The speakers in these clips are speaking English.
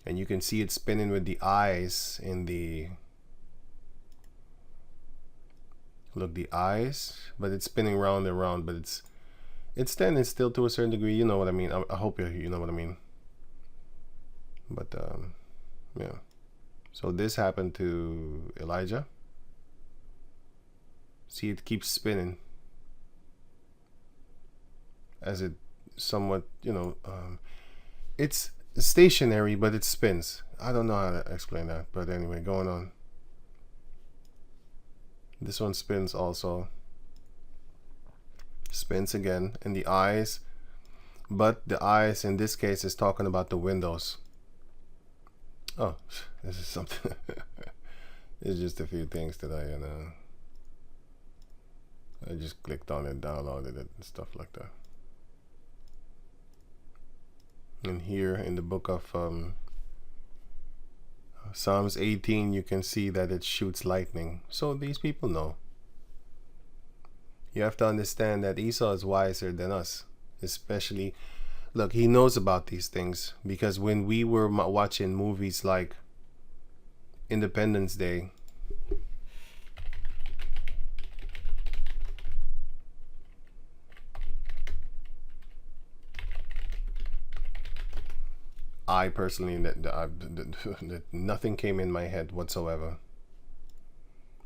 And you can see it spinning with the eyes in the, look, the eyes, but it's spinning round and round, but it's standing still to a certain degree. You know what I mean. I hope you know what I mean. But yeah. So this happened to Elijah. See, it keeps spinning as it somewhat, you know, it's stationary, but it spins. I don't know how to explain that, but anyway, going on. This one spins also. Spins again in the eyes, but the eyes in this case is talking about the windows. Oh, this is something. It's just a few things that I just clicked on it, downloaded it, and stuff like that. And here in the book of Psalms 18, you can see that it shoots lightning. So these people know. You have to understand that Esau is wiser than us. Especially, look, he knows about these things, because when we were watching movies like Independence Day, I personally, that nothing came in my head whatsoever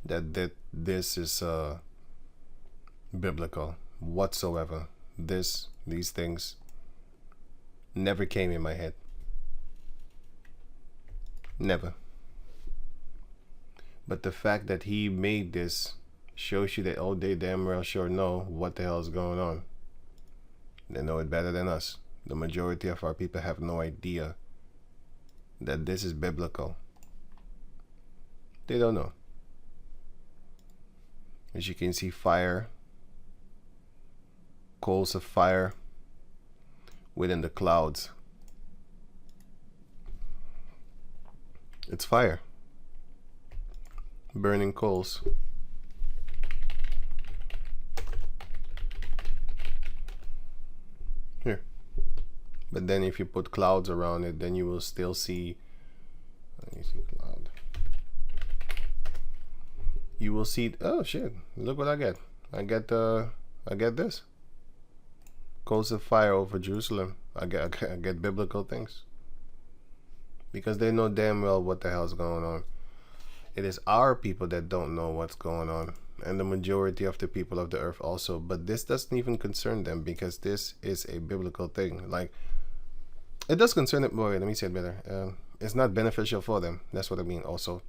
that this is biblical whatsoever. These things never came in my head. Never. But the fact that he made this shows you that, oh, they damn well sure know what the hell is going on. They know it better than us. The majority of our people have no idea that this is biblical. They don't know. As you can see, fire, coals of fire within the clouds. It's fire. Burning coals. Here. But then if you put clouds around it, then you will still see, let me see cloud. You will see, oh shit, look what I get. I get this. Coals of fire over Jerusalem. I get biblical things. Because they know damn well what the hell's going on. It is our people that don't know what's going on. And the majority of the people of the earth also. But this doesn't even concern them, because this is a biblical thing. Like, it does concern them. Boy, let me say it better. It's not beneficial for them. That's what I mean also.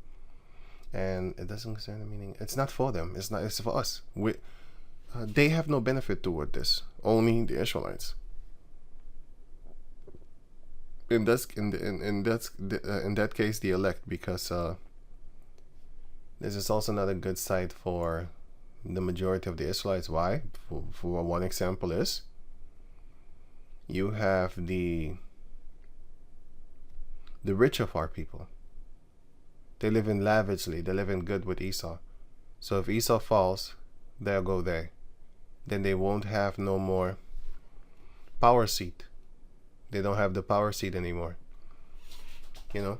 And it doesn't concern the meaning. It's not for them. It's not. It's for us. They have no benefit toward this. Only the Israelites. In that case, the elect, because this is also not a good sight for the majority of the Israelites. Why? For one example is, you have the rich of our people. They live in lavishly. They live in good with Esau. So if Esau falls, there go they. Then they won't have no more power seat. They don't have the power seat anymore. You know?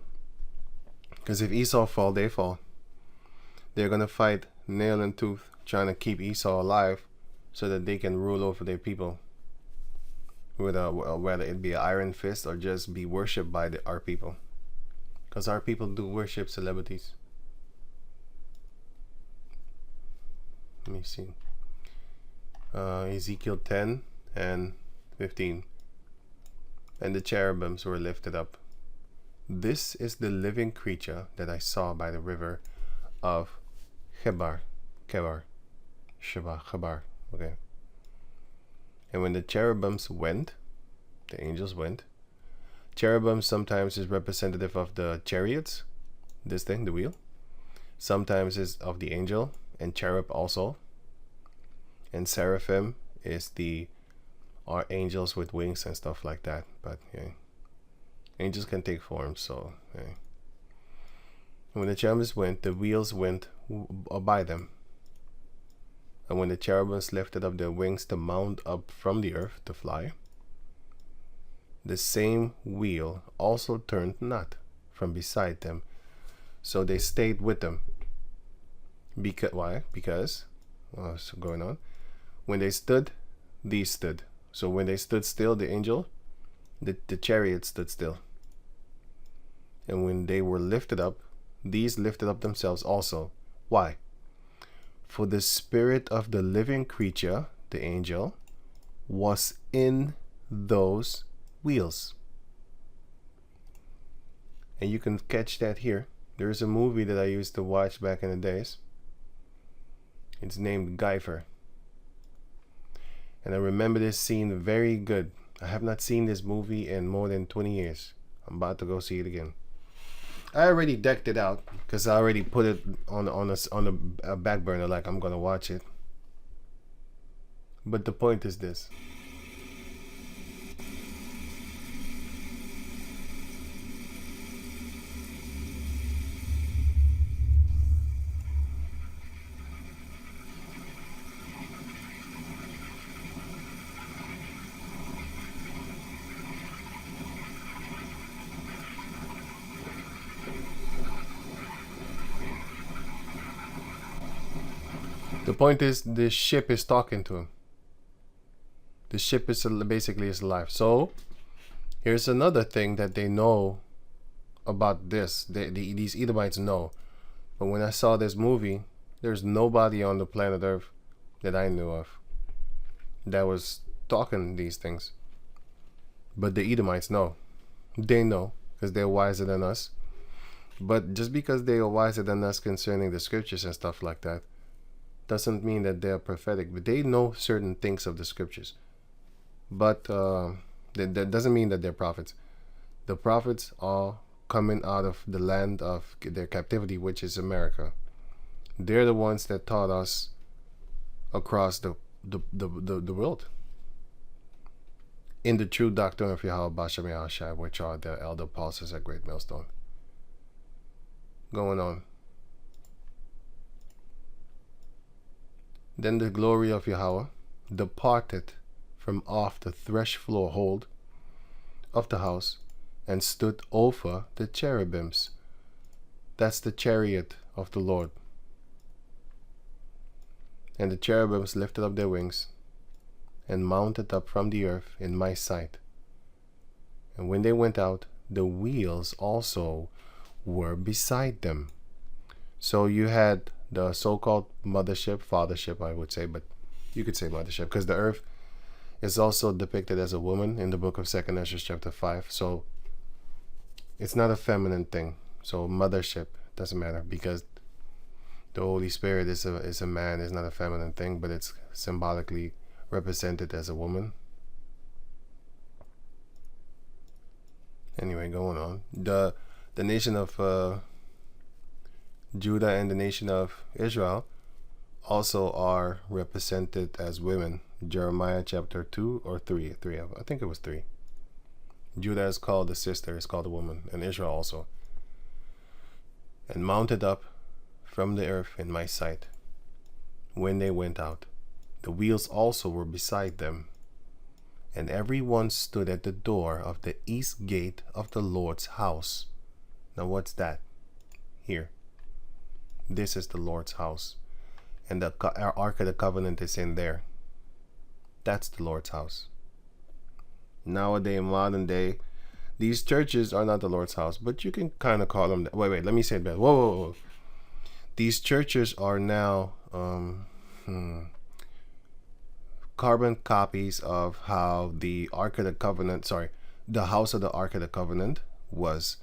Because if Esau fall, they fall. They're going to fight nail and tooth, trying to keep Esau alive so that they can rule over their people. Whether it be an iron fist or just be worshipped by our people. Because our people do worship celebrities. Let me see. Ezekiel 10 and 15. And the cherubims were lifted up. This is the living creature that I saw by the river of Chebar. Okay. And when the cherubims went, the angels went. Cherubim sometimes is representative of the chariots. This thing, the wheel. Sometimes is of the angel, and cherub also. And seraphim is are angels with wings and stuff like that. But yeah, angels can take forms. So yeah. When the cherubims went, the wheels went by them. And when the cherubims lifted up their wings to mount up from the earth to fly, the same wheel also turned not. from beside them. So they stayed with them. Because why? Because what's going on? When they stood, these stood. So when they stood still, the angel, the chariot stood still. And when they were lifted up, these lifted up themselves also. Why? For the spirit of the living creature, the angel, was in those wheels. And you can catch that here. There's a movie that I used to watch back in the days. It's named Guyver. And I remember this scene very good. I have not seen this movie in more than 20 years. I'm about to go see it again. I already decked it out because I already put it on a back burner, like I'm gonna watch it. But the point is this. The point is, this ship is talking to him. The ship is basically his life. So, here's another thing that they know about this. These Edomites know. But when I saw this movie, there's nobody on the planet Earth that I knew of that was talking these things. But the Edomites know. They know because they're wiser than us. But just because they are wiser than us concerning the scriptures and stuff like that, doesn't mean that they're prophetic. But they know certain things of the scriptures. But that doesn't mean that they're prophets. The prophets are coming out of the land of their captivity, which is America. They're the ones that taught us across the world in the true doctrine of Yahweh Bashem Yahushai, which are the elder apostles at Great Millstone. Going on. Then the glory of Yahweh departed from off the thresh floor hold of the house and stood over the cherubims. That's the chariot of the Lord. And the cherubims lifted up their wings and mounted up from the earth in my sight. And when they went out, the wheels also were beside them. So you had the so-called mothership, fathership, I would say, but you could say mothership, because the earth is also depicted as a woman in the book of 2 Ezra chapter 5. So it's not a feminine thing. So mothership doesn't matter, because the Holy Spirit is a man, is not a feminine thing, but it's symbolically represented as a woman. Anyway, going on. The nation of Judah and the nation of Israel also are represented as women. Jeremiah chapter 2 or 3. I think it was 3. Judah is called the sister, is called a woman, and Israel also. And mounted up from the earth in my sight when they went out. The wheels also were beside them, and every one stood at the door of the east gate of the Lord's house. Now what's that? Here. This is the Lord's house. And the Ark of the Covenant is in there. That's the Lord's house. Nowadays, modern day, these churches are not the Lord's house, but you can kind of call them that. Wait, let me say it better. Whoa. These churches are now carbon copies of how the Ark of the Covenant, the house of the Ark of the Covenant was.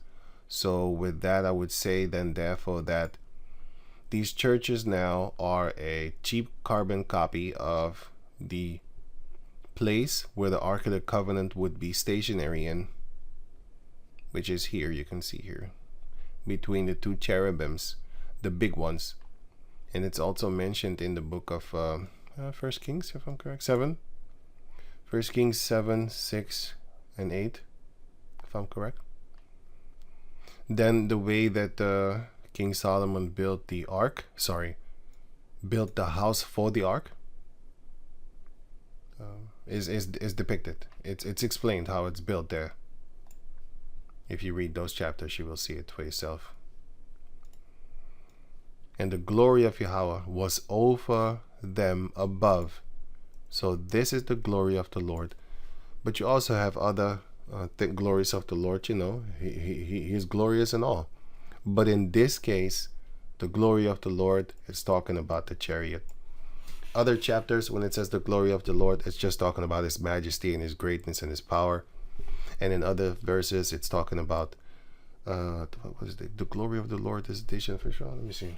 So with that, I would say then therefore that these churches now are a cheap carbon copy of the place where the Ark of the Covenant would be stationary in, which is here, you can see here, between the two cherubims, the big ones. And it's also mentioned in the book of 1 Kings, if I'm correct, 7. 1 Kings 7, 6, and 8, if I'm correct. Then the way that King Solomon built the ark, built the house for the ark, is depicted. It's explained how it's built there. If you read those chapters, you will see it for yourself. And the glory of Yahweh was over them above. So this is the glory of the Lord. But you also have other glories of the Lord, you know. He is glorious in all. But in this case, the glory of the Lord is talking about the chariot. Other chapters, when it says the glory of the Lord, it's just talking about his majesty and his greatness and his power. And in other verses, it's talking about what was it? The glory of the Lord is edition for sure. Let me see.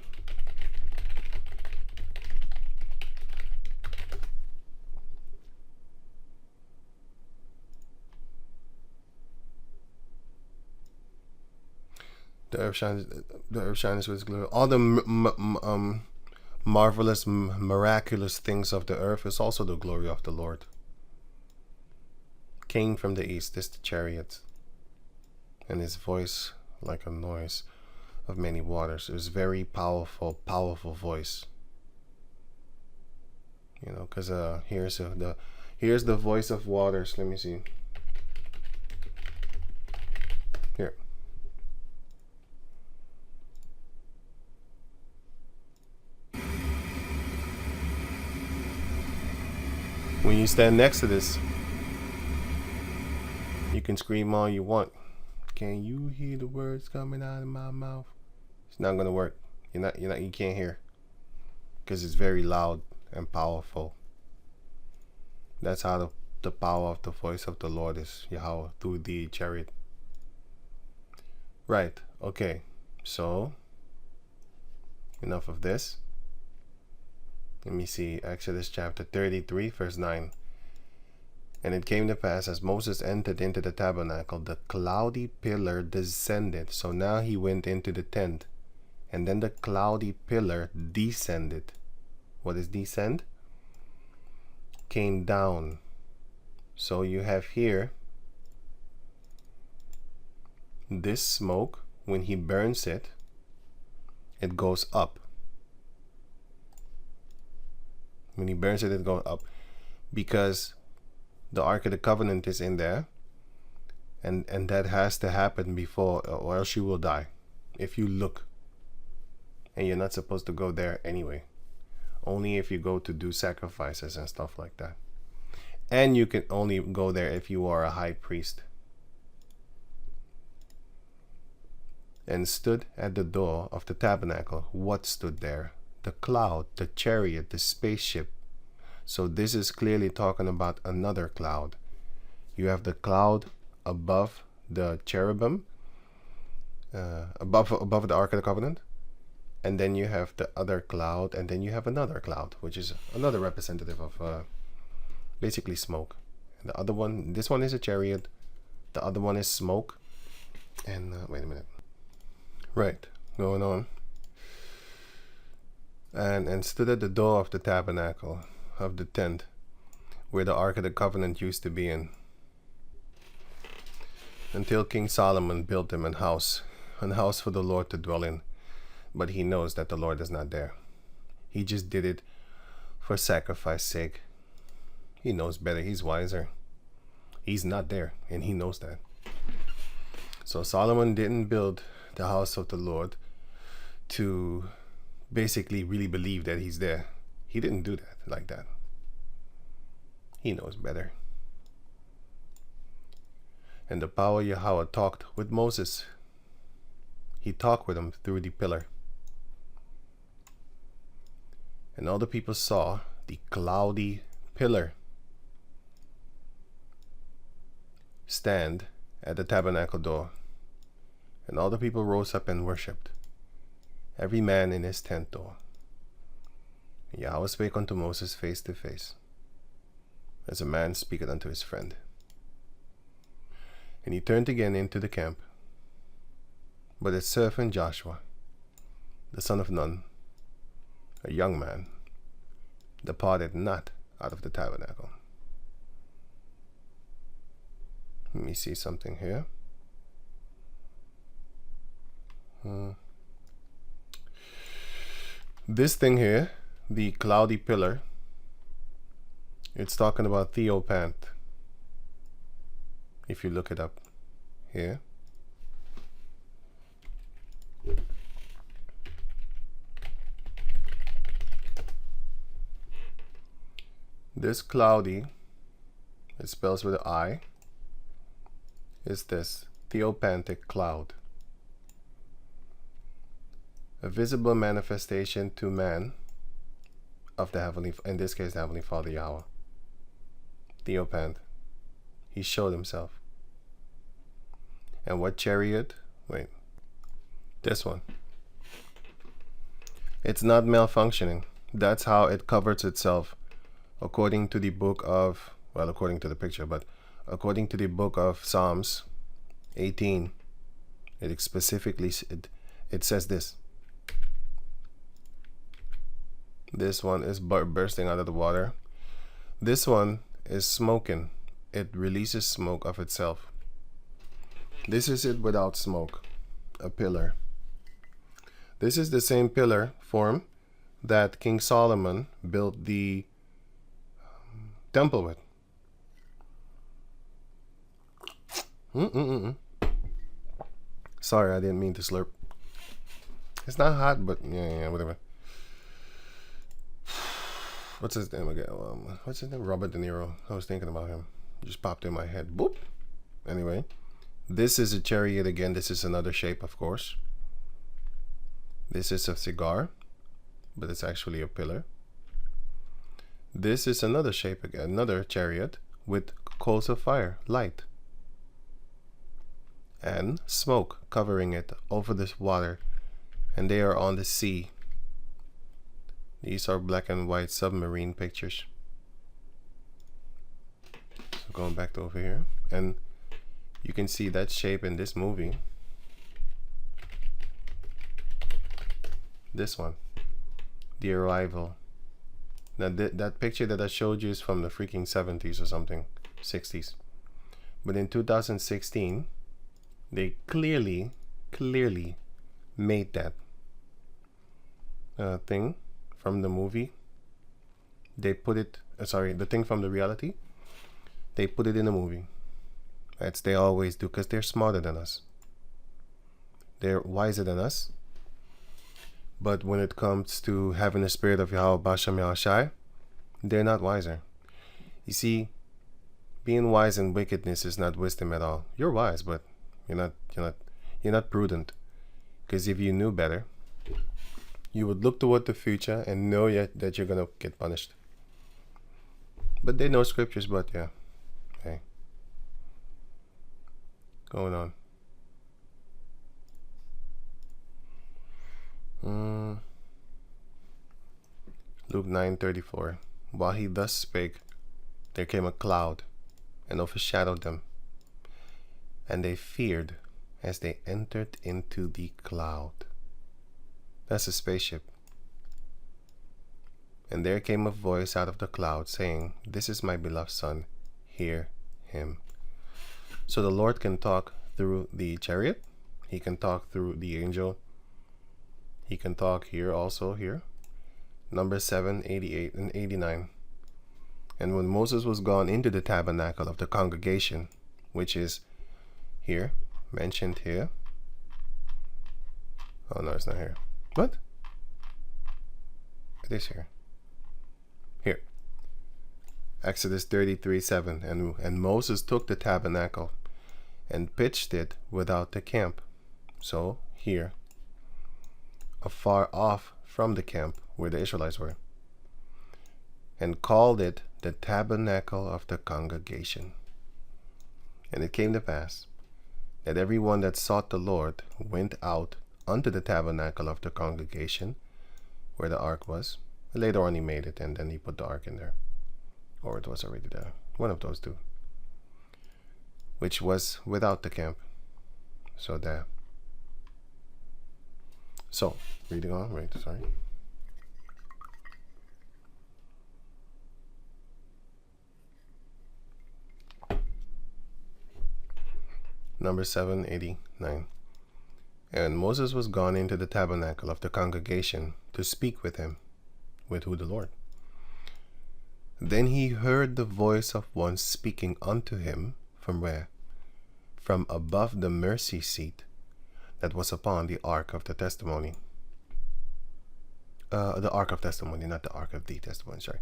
The earth shines with his glory. All the marvelous, miraculous things of the earth is also the glory of the Lord. Came from the east is the chariot, and his voice like a noise of many waters. It was very powerful, powerful voice. You know, because here's the voice of waters. Let me see. Here. When you stand next to this, you can scream all you want. Can you hear the words coming out of my mouth? It's not gonna work. You can't hear, because it's very loud and powerful. That's how the power of the voice of the Lord is, Yahweh, through the chariot. Right, okay. So, enough of this. Let me see, Exodus chapter 33, verse 9. And it came to pass, as Moses entered into the tabernacle, the cloudy pillar descended. So now he went into the tent. And then the cloudy pillar descended. What is descend? Came down. So you have here this smoke. When he burns it, it goes up. When he burns it, it goes up, because the Ark of the Covenant is in there, and that has to happen before, or else you will die if you look. And you're not supposed to go there anyway. Only if you go to do sacrifices and stuff like that. And you can only go there if you are a high priest. And stood at the door of the tabernacle. What stood there? The cloud, the chariot, the spaceship. So this is clearly talking about another cloud. You have the cloud above the cherubim, above the Ark of the Covenant, and then you have the other cloud, and then you have another cloud, which is another representative of basically smoke. And the other one, this one is a chariot, the other one is smoke. And wait a minute. Right, going on. And stood at the door of the tabernacle of the tent, where the Ark of the Covenant used to be in, until King Solomon built him an house for the Lord to dwell in. But he knows that the Lord is not there. He just did it for sacrifice sake. He knows better. He's wiser. He's not there, and he knows that. So Solomon didn't build the house of the Lord to basically really believe that he's there. He didn't do that like that. He knows better. And the power of Yahweh talked with Moses. He talked with him through the pillar. And all the people saw the cloudy pillar stand at the tabernacle door. And all the people rose up and worshipped, every man in his tent door. And Yahweh spake unto Moses face to face, as a man speaketh unto his friend. And he turned again into the camp. But his servant Joshua, the son of Nun, a young man, departed not out of the tabernacle. Let me see something here. This thing here, the cloudy pillar, it's talking about Theopant. If you look it up here, This cloudy, it spells with an I, is this theopantic cloud. A visible manifestation to man of the heavenly, in this case, the Heavenly Father Yahweh. Theopant. He showed himself. And what chariot? Wait. This one. It's not malfunctioning. That's how it covers itself. According to the book of, well, according to the picture, but according to the book of Psalms 18, it specifically, it says this. This one is bursting out of the water. This one is smoking. It releases smoke of itself. This is it without smoke. A pillar. This is the same pillar form that King Solomon built the temple with. Sorry, I didn't mean to slurp. It's not hot, but yeah, whatever. What's his name again? What's his name? Robert De Niro. I was thinking about him. It just popped in my head. Boop. Anyway, this is a chariot again. This is another shape, of course. This is a cigar, but it's actually a pillar. This is another shape again, another chariot with coals of fire, light, and smoke covering it over this water, and they are on the sea. These are black and white submarine pictures. So going back to over here, and you can see that shape in this movie. This one, The Arrival. Now that picture that I showed you is from the freaking 70s or something, 60s. But in 2016, they clearly made that thing from the movie. They put it, the thing from the reality, they put it in the movie. That's they always do, because they're smarter than us. They're wiser than us. But when it comes to having the spirit of Yahweh Bashem Yahushai, they're not wiser. You see, being wise in wickedness is not wisdom at all. You're wise, but you're not prudent. Because if you knew better, you would look toward the future and know yet that you're gonna get punished. But they know scriptures, but yeah. Hey. Going on. Luke 9:34. While he thus spake, there came a cloud and overshadowed them, and they feared as they entered into the cloud. That's a spaceship. And there came a voice out of the cloud saying, "This is my beloved Son, hear him." So the Lord can talk through the chariot. He can talk through the angel. He can talk here also, here. Numbers 7, 88 and 89. And when Moses was gone into the tabernacle of the congregation, which is here, mentioned here. Oh no, it's not here. What? It is here. Here. Exodus 33:7. And Moses took the tabernacle and pitched it without the camp. So here, afar off from the camp where the Israelites were, and called it the tabernacle of the congregation. And it came to pass that every one that sought the Lord went out unto the tabernacle of the congregation where the ark was. Later on he made it, and then he put the ark in there. Or it was already there. One of those two. Which was without the camp. So there. So, reading on, wait, sorry. Number 789. And Moses was gone into the tabernacle of the congregation to speak with him. With who? The Lord. Then he heard the voice of one speaking unto him from where? From above the mercy seat that was upon the ark of the testimony. The ark of testimony, not the ark of the testimony, sorry.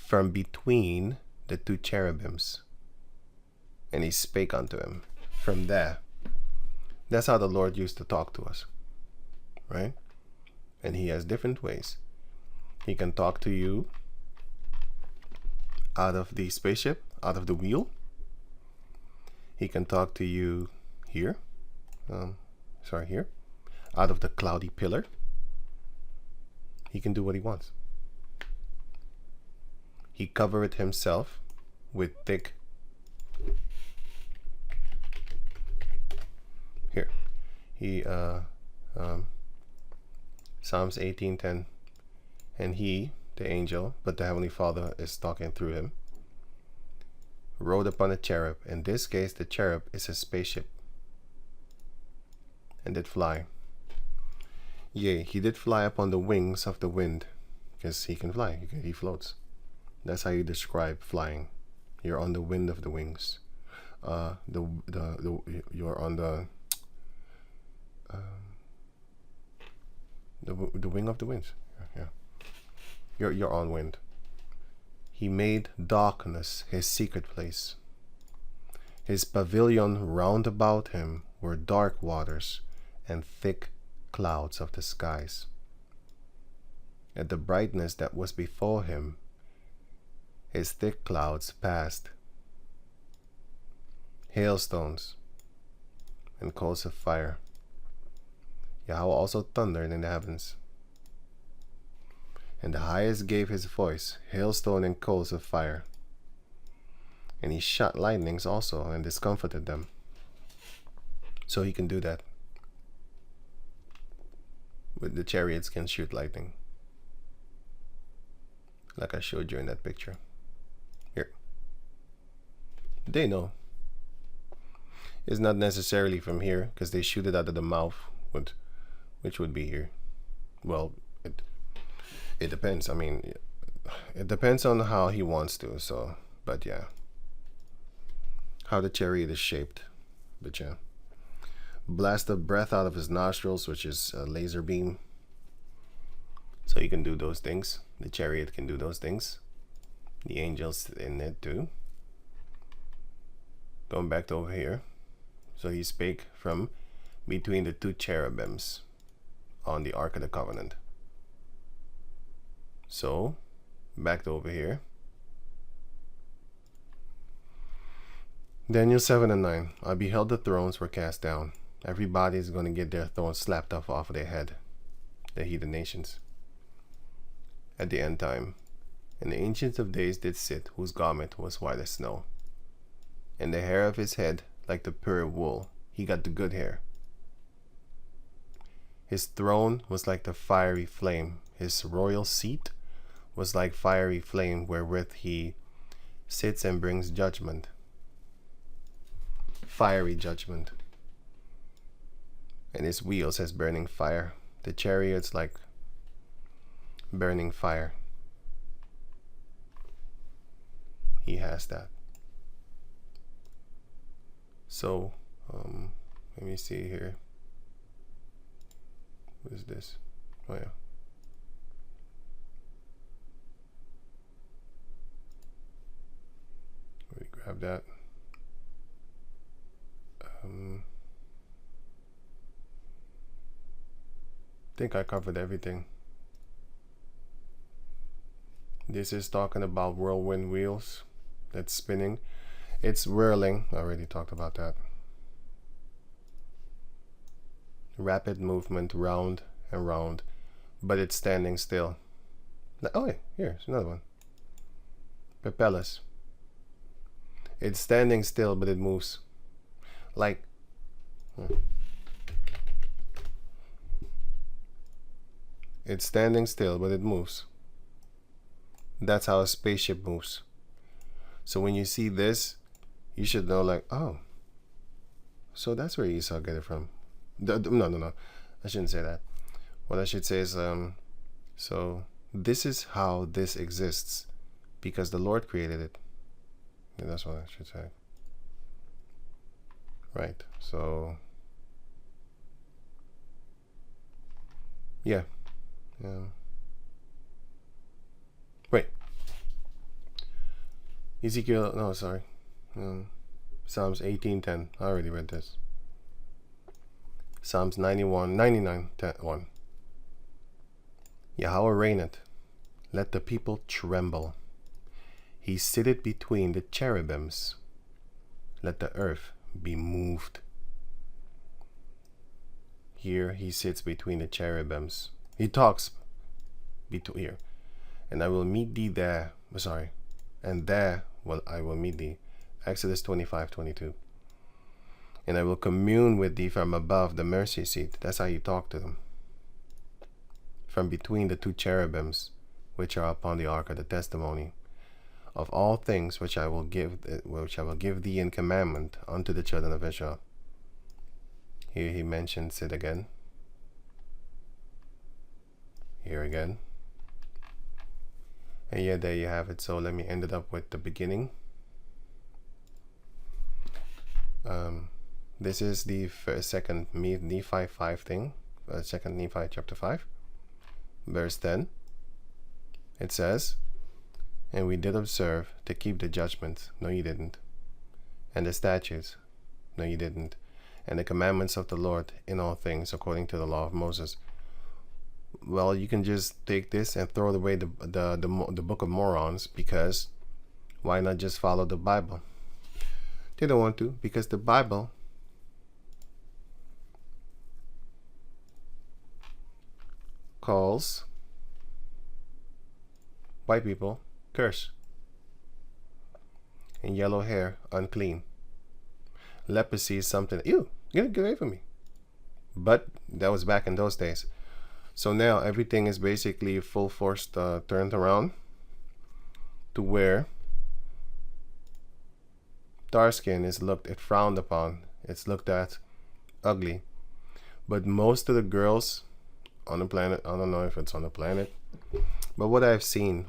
from between the two cherubims. And he spake unto him from there. That's how the Lord used to talk to us, right? And he has different ways. He can talk to you out of the spaceship, out of the wheel. He can talk to you here. Here. Out of the cloudy pillar. He can do what he wants. He covered himself with thick. Here. He, Psalms 18:10. And he, the angel, but the Heavenly Father is talking through him, rode upon a cherub. In this case, the cherub is a spaceship. And did fly. Yea, he did fly upon the wings of the wind, because he can fly, he floats. That's how you describe flying. You're on the wind of the wings. You're on the wing of the winds. Yeah. You're on wind. He made darkness his secret place. His pavilion round about him were dark waters and thick clouds of the skies. At the brightness that was before him, his thick clouds passed. Hailstones and coals of fire. Yahweh also thundered in the heavens. And the highest gave his voice, hailstone and coals of fire. And he shot lightnings also and discomfited them. So he can do that. With the chariots can shoot lightning. Like I showed you in that picture. Here. They know. It's not necessarily from here, because they shoot it out of the mouth, which would be here. Well, it depends. I mean, it depends on how he wants to. So, but yeah, how the chariot is shaped. But yeah, blast the breath out of his nostrils, which is a laser beam. So he can do those things. The chariot can do those things. The angels in it too. Going back to over here. So he spake from between the two cherubims on the Ark of the Covenant. So, back to over here. Daniel 7:9. I beheld the thrones were cast down. Everybody is going to get their thrones slapped off of their head. The heathen nations. At the end time. And the Ancient of Days did sit, whose garment was white as snow. And the hair of his head like the pure wool. He got the good hair. His throne was like the fiery flame. His royal seat was like fiery flame, wherewith he sits and brings judgment. Fiery judgment. And his wheels as burning fire. The chariots like burning fire. He has that. So, let me see here. What is this? Oh yeah. Let me grab that. I think I covered everything. This is talking about whirlwind wheels that's spinning. It's whirling. I already talked about that. Rapid movement round and round, but it's standing still. Oh, wait, here's another one. Propellers. It's standing still, but it moves. Like, it's standing still, but it moves. That's how a spaceship moves. So when you see this, you should know, like, oh, so that's where Esau get it from. No. I shouldn't say that. What I should say is, so this is how this exists, because the Lord created it. Yeah, that's what I should say. Right. So, yeah. Wait. Ezekiel, no, sorry. Psalms 18:10. I already read this. Psalms 99:1. Yahweh reigneth, let the people tremble. He sitteth between the cherubims, let the earth be moved. Here he sits between the cherubims. He talks between here. And I will meet thee there. Sorry. And there I will meet thee. Exodus 25:22. And I will commune with thee from above the mercy seat. That's how you talk to them. From between the two cherubims, which are upon the ark of the testimony, of all things which I will give thee in commandment unto the children of Israel. Here he mentions it again. Here again. And yeah, there you have it. So let me end it up with the beginning. This is the second Nephi 5 thing. Second Nephi chapter 5. Verse 10. It says, and we did observe to keep the judgments. No, you didn't. And the statutes. No, you didn't. And the commandments of the Lord in all things according to the law of Moses. Well, you can just take this and throw away the book of morons, because why not just follow the Bible? They don't want to, because the Bible calls white people curse, and yellow hair unclean. Leprosy is something, ew, get away from me. But that was back in those days. So now everything is basically full force turned around to where dark skin is frowned upon. It's looked at ugly. But most of the girls on the planet, I don't know if it's on the planet, but what I've seen,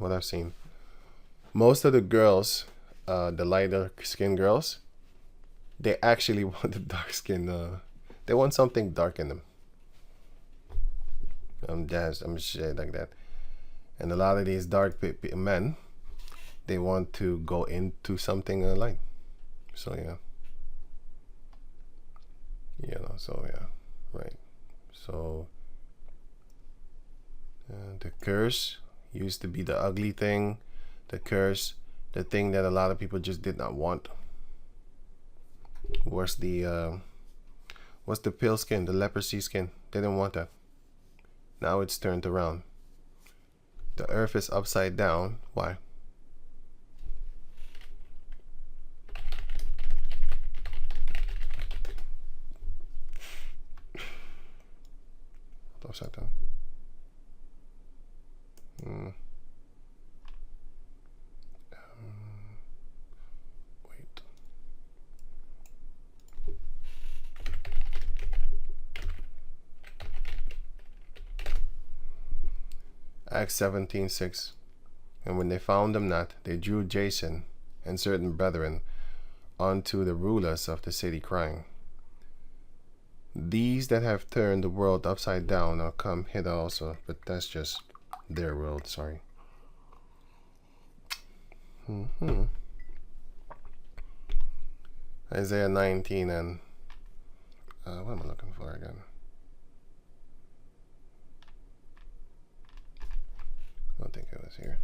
most of the girls, the lighter skin girls, they actually want the dark skin. They want something dark in them. I'm shit like that. And a lot of these dark men, they want to go into something light. So yeah. So yeah, right. So the curse used to be the ugly thing. The curse, the thing that a lot of people just did not want, was the pale skin, the leprosy skin. They didn't want that. Now it's turned around. The earth is upside down. Why? Upside down. Wait. Acts 17:6. And when they found them not, they drew Jason and certain brethren unto the rulers of the city, crying, these that have turned the world upside down are come hither also. But that's just their world, sorry. Isaiah 19 and what am I looking for again? I don't think it was here.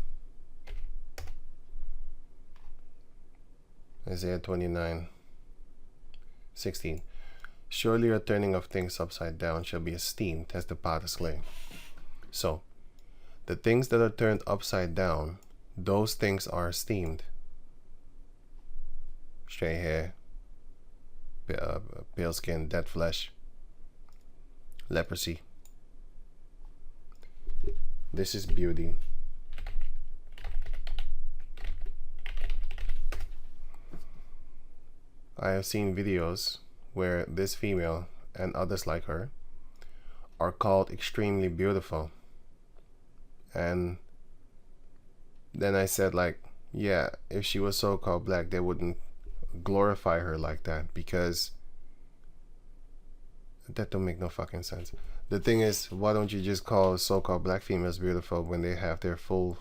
Isaiah 29:16. Surely a turning of things upside down shall be esteemed as the potter's clay. So, the things that are turned upside down, those things are esteemed. Straight hair, pale skin, dead flesh, leprosy. This is beauty. I have seen videos where this female and others like her are called extremely beautiful. And then I said, like, yeah, if she was so-called black, they wouldn't glorify her like that, because that don't make no fucking sense. The thing is, why don't you just call so-called black females beautiful when they have their full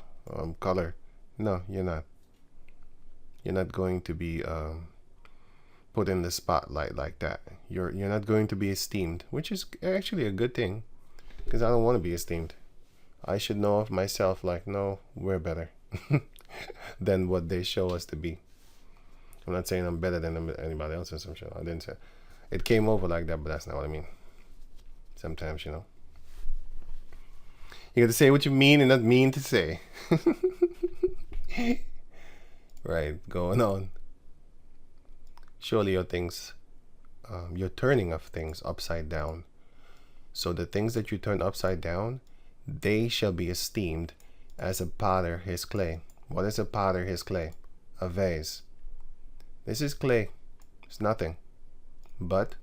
color? No, you're not. You're not going to be put in the spotlight like that. You're not going to be esteemed, which is actually a good thing, because I don't want to be esteemed. I should know of myself like, no, we're better than what they show us to be. I'm not saying I'm better than anybody else or some shit. I didn't say it came over like that, but that's not what I mean. Sometimes, you know, you got to say what you mean and not mean to say. Right, going on. Surely your things, your turning of things upside down. So the things that you turn upside down, they shall be esteemed as a potter his clay. What is a potter his clay? A vase. This is clay. It's nothing. But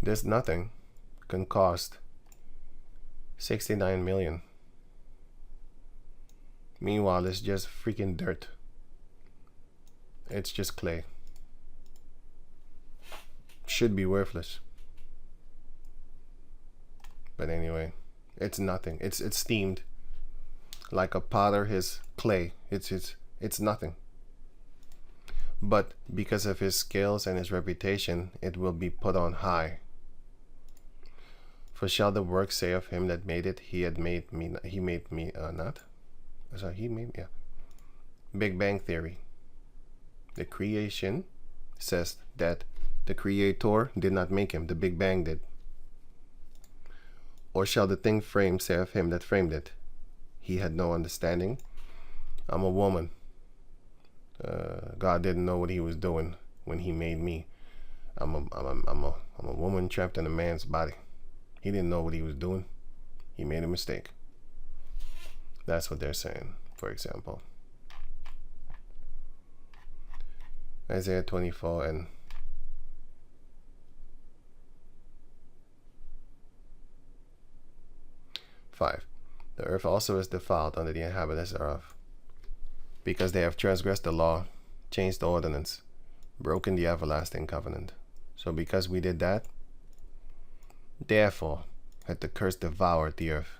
this nothing can cost 69 million. Meanwhile, it's just freaking dirt. It's just clay. Should be worthless. But anyway, it's nothing. It's esteemed like a potter his clay. It's nothing. But because of his skills and his reputation, it will be put on high. For shall the work say of him that made it, he made me not? Sorry, he made, yeah. Big Bang Theory. The creation says that the creator did not make him, the Big Bang did. Or shall the thing framed say of him that framed it, he had no understanding? I'm a woman. God didn't know what he was doing when he made me. I'm a woman trapped in a man's body. He didn't know what he was doing. He made a mistake. That's what they're saying, for example. Isaiah 24 and 5. The earth also is defiled under the inhabitants thereof, because they have transgressed the law, changed the ordinance, broken the everlasting covenant. So because we did that, therefore hath the curse devoured the earth,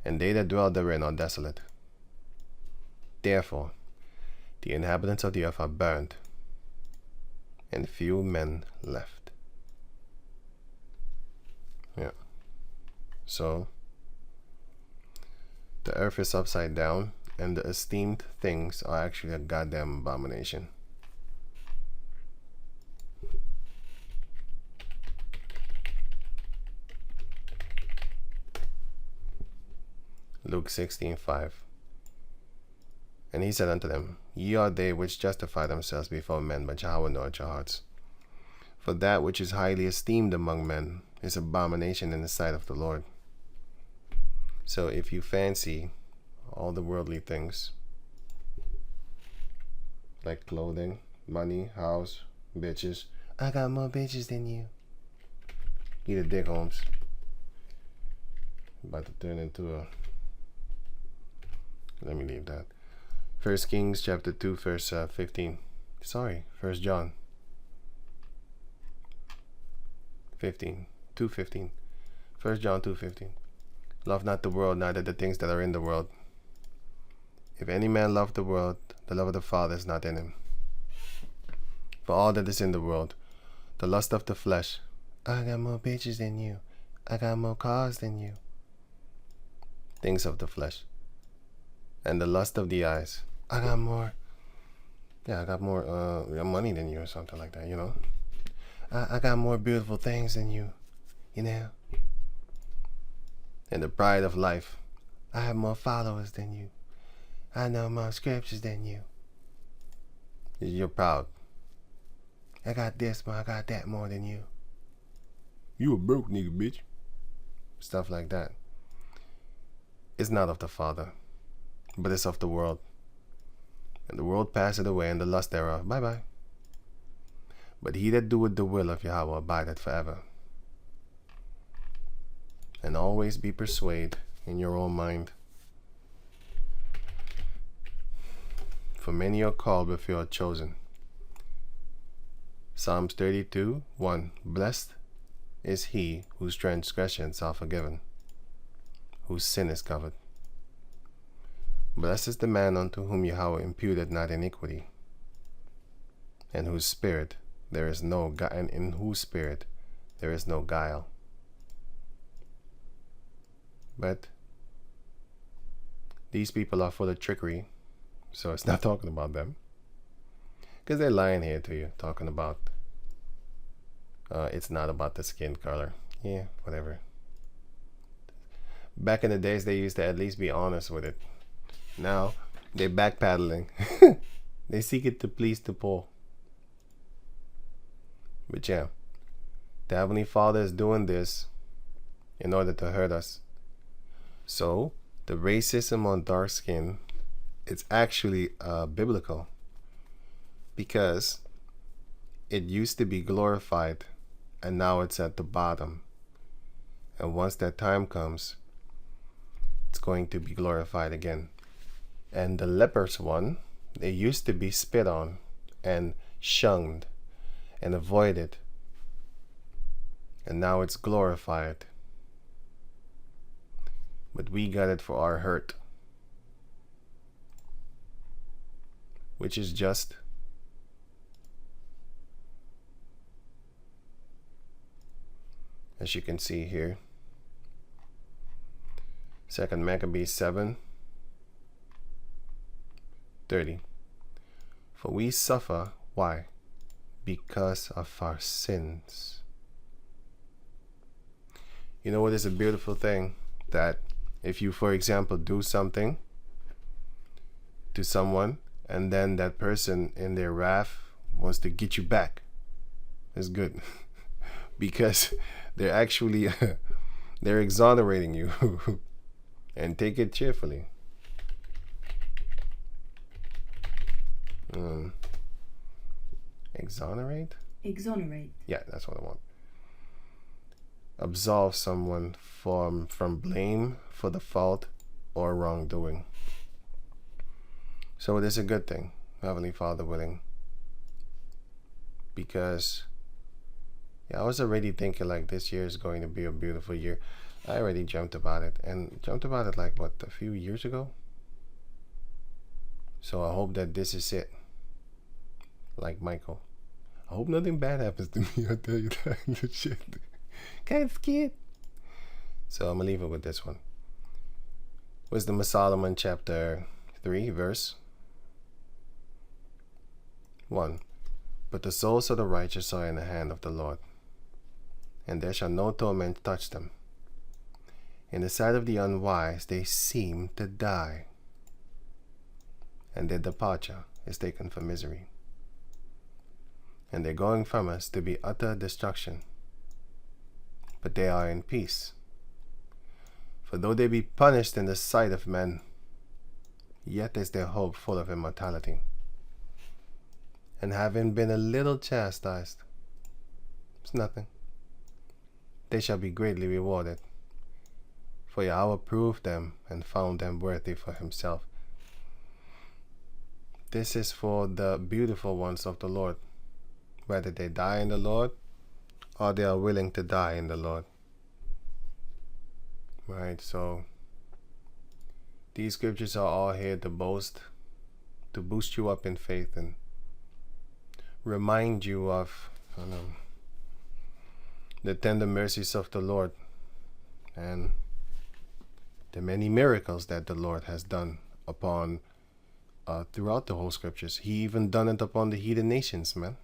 and they that dwell therein are desolate. Therefore the inhabitants of the earth are burned, and few men left. Yeah. So the earth is upside down, and the esteemed things are actually a goddamn abomination. Luke 16:5. And he said unto them, Ye are they which justify themselves before men, but Jehovah knoweth your hearts. For that which is highly esteemed among men is abomination in the sight of the Lord. So if you fancy all the worldly things, like clothing, money, house, bitches, I got more bitches than you. Eat a dick, Holmes. About to turn into a... Let me leave that. 1 Kings chapter 2 verse 15. Sorry, 1 John 15. 2:15. 1 John 2:15. Love not the world, neither the things that are in the world. If any man love the world, the love of the Father is not in him. For all that is in the world, the lust of the flesh, I got more bitches than you, I got more cars than you, things of the flesh, and the lust of the eyes, I got more money than you, or something like that, you know. I got more beautiful things than you, you know. And the pride of life, I have more followers than you, I know more scriptures than you. You're proud. I got this more, I got that more than you. You a broke nigga, bitch. Stuff like that. It's not of the Father, but it's of the world. And the world passeth away, and the lust thereof. Bye-bye. But he that doeth the will of Yahweh abideth forever. And always be persuaded in your own mind. For many are called, but few are chosen. Psalms 32:1. Blessed is he whose transgressions are forgiven, whose sin is covered. Blessed is the man unto whom Yahweh imputed not iniquity, and whose spirit there is no and in whose spirit there is no guile. But these people are full of trickery, so it's not talking about them, because they're lying here to you, talking about it's not about the skin color. Yeah, whatever. Back in the days, they used to at least be honest with it. Now they're backpedaling. They seek it to please the poor. But yeah, the Heavenly Father is doing this in order to hurt us. So the racism on dark skin, it's actually biblical, because it used to be glorified and now it's at the bottom. And once that time comes, it's going to be glorified again. And the lepers one, they used to be spit on and shunned and avoided. And now it's glorified. But we got it for our hurt, which is just. As you can see here, 2 Maccabees 7:30. For we suffer, why? Because of our sins. You know what is a beautiful thing? That if you, for example, do something to someone, and then that person in their wrath wants to get you back, it's good. Because they're actually they're exonerating you. And take it cheerfully. Exonerate? Exonerate. Yeah, that's what I want. Absolve someone from blame for the fault or wrongdoing. So it is a good thing, Heavenly Father willing. Because I was already thinking like this year is going to be a beautiful year. I already dreamt about it, and dreamt about it like what, a few years ago? So I hope that this is it. Like Michael, I hope nothing bad happens to me. I tell you that shit. Kind of scared. So I'm gonna leave it with this one. Wisdom of Solomon chapter 3 verse 1. But the souls of the righteous are in the hand of the Lord, and there shall no torment touch them. In the sight of the unwise they seem to die, and their departure is taken for misery, and their going from us to be utter destruction. But they are in peace. For though they be punished in the sight of men, yet is their hope full of immortality. And having been a little chastised, it's nothing, they shall be greatly rewarded. For Yahweh proved them and found them worthy for himself. This is for the beautiful ones of the Lord, whether they die in the Lord or they are willing to die in the Lord. Right, so these scriptures are all here to boost you up in faith and remind you of the tender mercies of the Lord and the many miracles that the Lord has done upon throughout the whole scriptures. He even done it upon the heathen nations, man.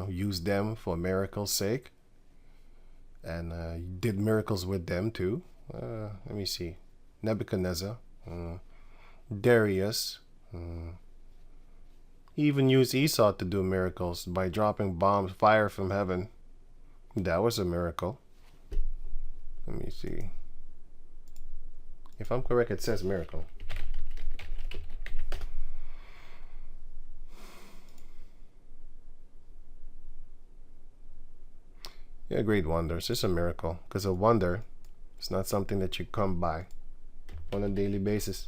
Used them for miracles' sake, and did miracles with them too. Let me see. Nebuchadnezzar, Darius. He even used Esau to do miracles by dropping bombs, fire from heaven. That was a miracle. Let me see. If I'm correct, it says miracle. Yeah, great wonders. It's a miracle, because a wonder is not something that you come by on a daily basis.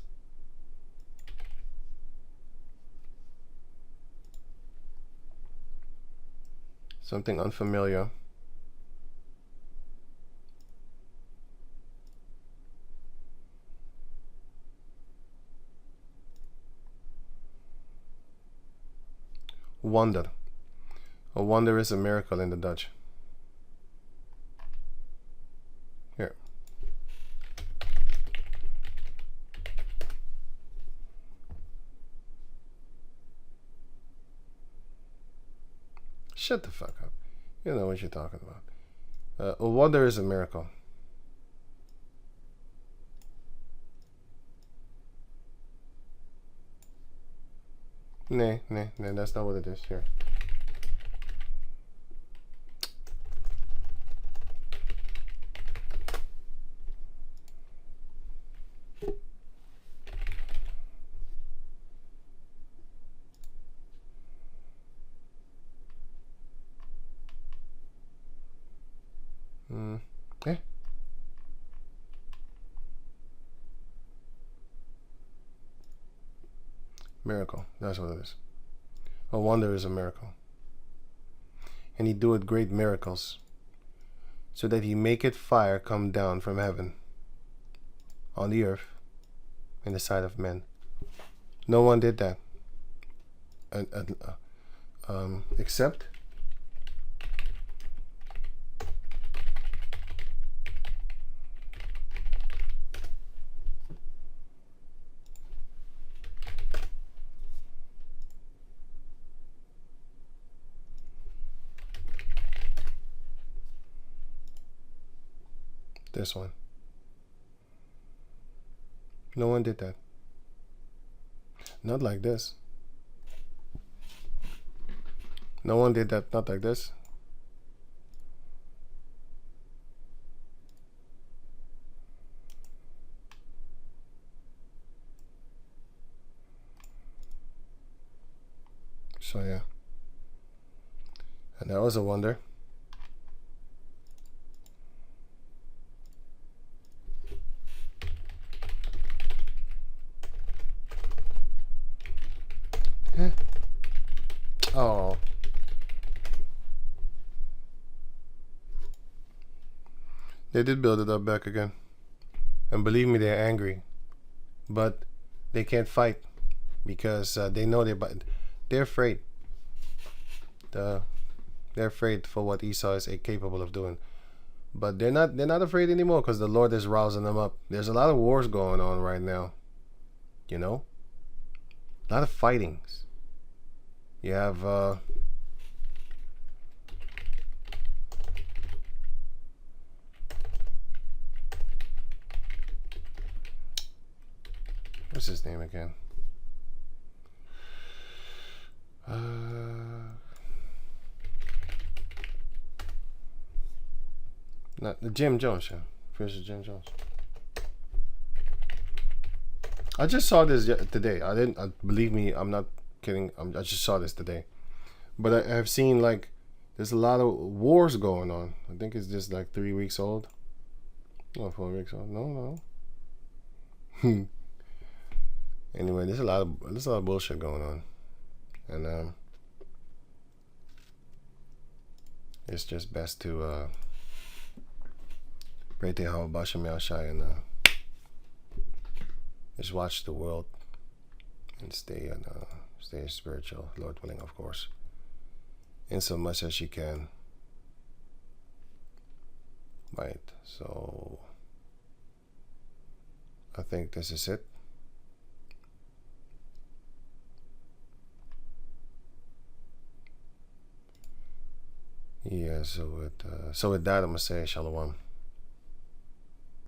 Something unfamiliar, Wonder. A wonder is a miracle in the Dutch. Here. Shut the fuck up. You know what you're talking about. A wonder is a miracle. Nah, that's not what it is. Here. Eh? Miracle. That's what it is. A wonder is a miracle. And he doeth great miracles, so that he maketh fire come down from heaven on the earth in the sight of men. No one did that. Except this one. No one did that. Not like this. No one did that. Not like this. So yeah. And that was a wonder. Oh. They did build it up back again. And believe me, they're angry. But they can't fight because they know they're afraid. They're afraid for what Esau is capable of doing. But they're not afraid anymore because the Lord is rousing them up. There's a lot of wars going on right now. You know? A lot of fightings. You have what's his name again? Not Jim Jones, yeah. First Jim Jones. I just saw this today. I didn't. Believe me, I'm not kidding. I just saw this today. But I've seen like there's a lot of wars going on. I think it's just like 3 weeks old. No, 4 weeks old. No. Anyway, there's a lot of bullshit going on, and it's just best to pray to Yahweh Bashem Yahushai and just watch the world and stay spiritual, Lord willing, of course, in so much as you can. Right. So I think this is it. Yeah, so with that, I'm gonna say shalom.